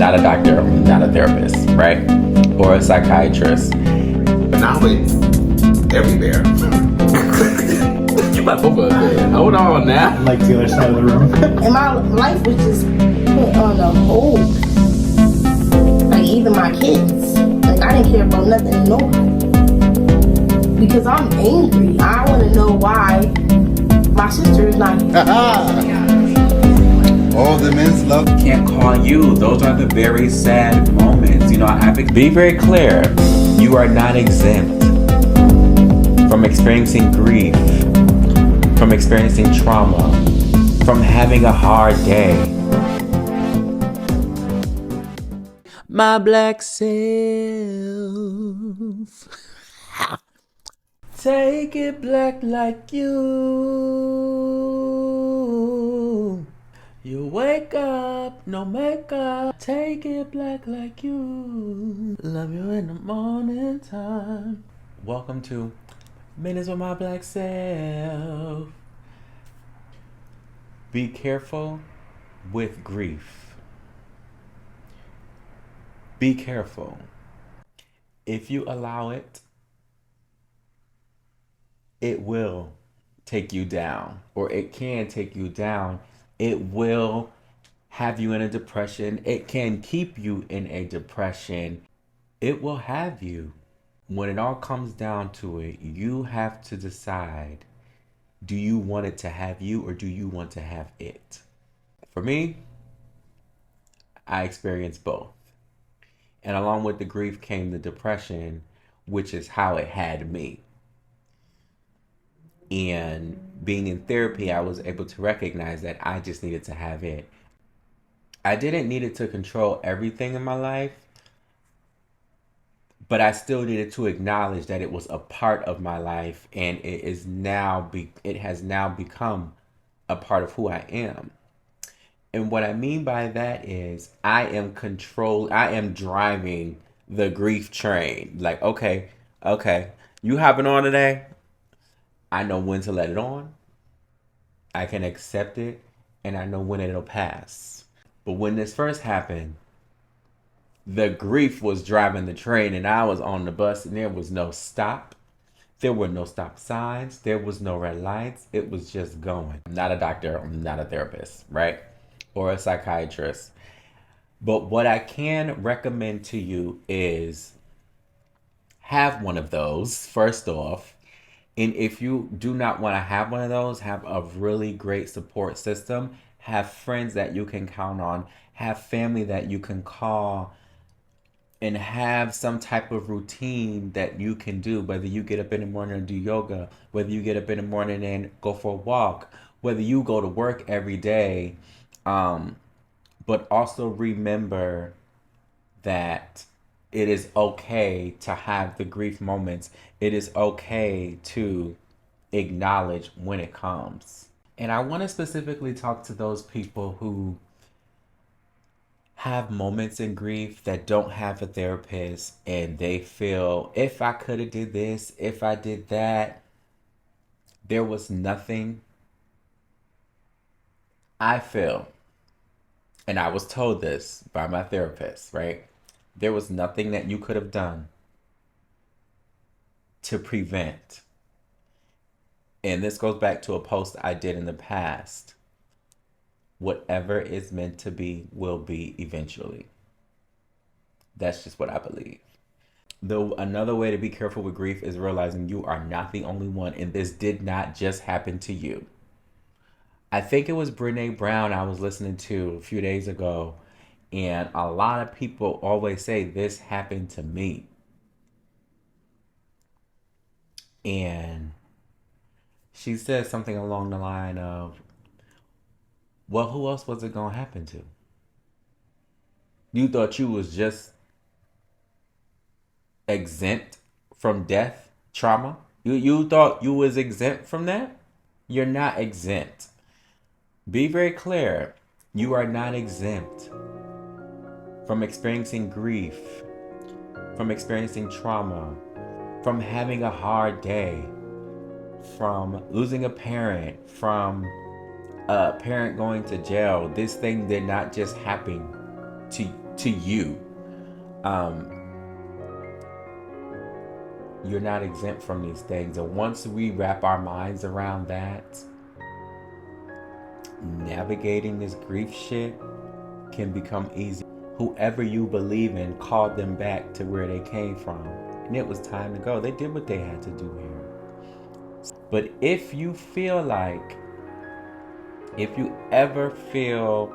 not a doctor, I'm not a therapist, right? Or a psychiatrist. But now it's everywhere. You left over there. Hold on now. Like the other side of the room. And my life was just put on a hold. Like even my kids. Like I didn't care about nothing and nobody. Because I'm angry. I want to know why my sister is not here. All the men's love. Can't call you. Those are the very sad moments. You know, be very clear. You are not exempt from experiencing grief, from experiencing trauma, from having a hard day. My black self. Take it black like you. You wake up, no makeup. Take it black like you. Love you in the morning time. Welcome to Minutes with My Black Self. Be careful with grief. Be careful. If you allow it, it will take you down, or it can take you down. It will have you in a depression. It can keep you in a depression. It will have you. When it all comes down to it, you have to decide, do you want it to have you or do you want to have it? For me, I experienced both. And along with the grief came the depression, which is how it had me. And being in therapy, I was able to recognize that I just needed to have it. I didn't need it to control everything in my life, but I still needed to acknowledge that it was a part of my life, and it has now become a part of who I am. And what I mean by that is I am driving the grief train. Like, okay, you hopping on today? I know when to let it on. I can accept it, and I know when it'll pass. But when this first happened, the grief was driving the train, and I was on the bus, and there was no stop. There were no stop signs. There was no red lights. It was just going. I'm not a doctor. I'm not a therapist, right? Or a psychiatrist. But what I can recommend to you is have one of those, first off. And if you do not want to have one of those, have a really great support system. Have friends that you can count on. Have family that you can call. And have some type of routine that you can do. Whether you get up in the morning and do yoga. Whether you get up in the morning and go for a walk. Whether you go to work every day. But also remember that it is okay to have the grief moments. It is okay to acknowledge when it comes. And I want to specifically talk to those people who have moments in grief that don't have a therapist, and they feel, if I could have did this, if I did that, there was nothing. I feel, and I was told this by my therapist, right? There was nothing that you could have done to prevent. And this goes back to a post I did in the past. Whatever is meant to be will be eventually. That's just what I believe. Though another way to be careful with grief is realizing you are not the only one, and this did not just happen to you. I think it was Brene Brown I was listening to a few days ago. And a lot of people always say, this happened to me. And she said something along the line of, well, who else was it going to happen to? You thought you was just exempt from death, trauma? You thought you was exempt from that? You're not exempt. Be very clear. You are not exempt from experiencing grief, from experiencing trauma, from having a hard day, from losing a parent, from a parent going to jail. This thing did not just happen to to you. Um, you're not exempt from these things. And once we wrap our minds around that, navigating this grief shit can become easy. Whoever you believe in called them back to where they came from. And it was time to go. They did what they had to do here. But if you feel like, if you ever feel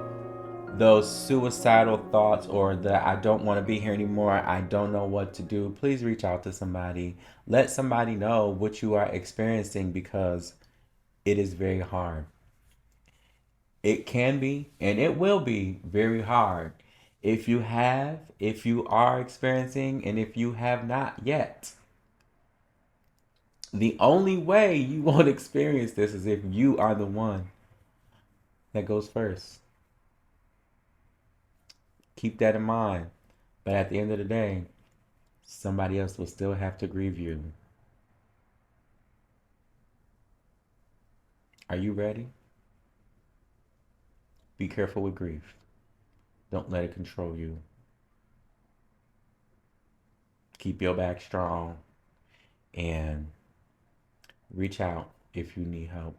those suicidal thoughts or the I don't want to be here anymore, I don't know what to do, please reach out to somebody. Let somebody know what you are experiencing, because it is very hard. It can be and it will be very hard if you are experiencing, and if you have not yet. The only way you won't experience this is if you are the one that goes first. Keep that in mind. But at the end of the day, somebody else will still have to grieve you. Are you ready? Be careful with grief. Don't let it control you. Keep your back strong and reach out if you need help.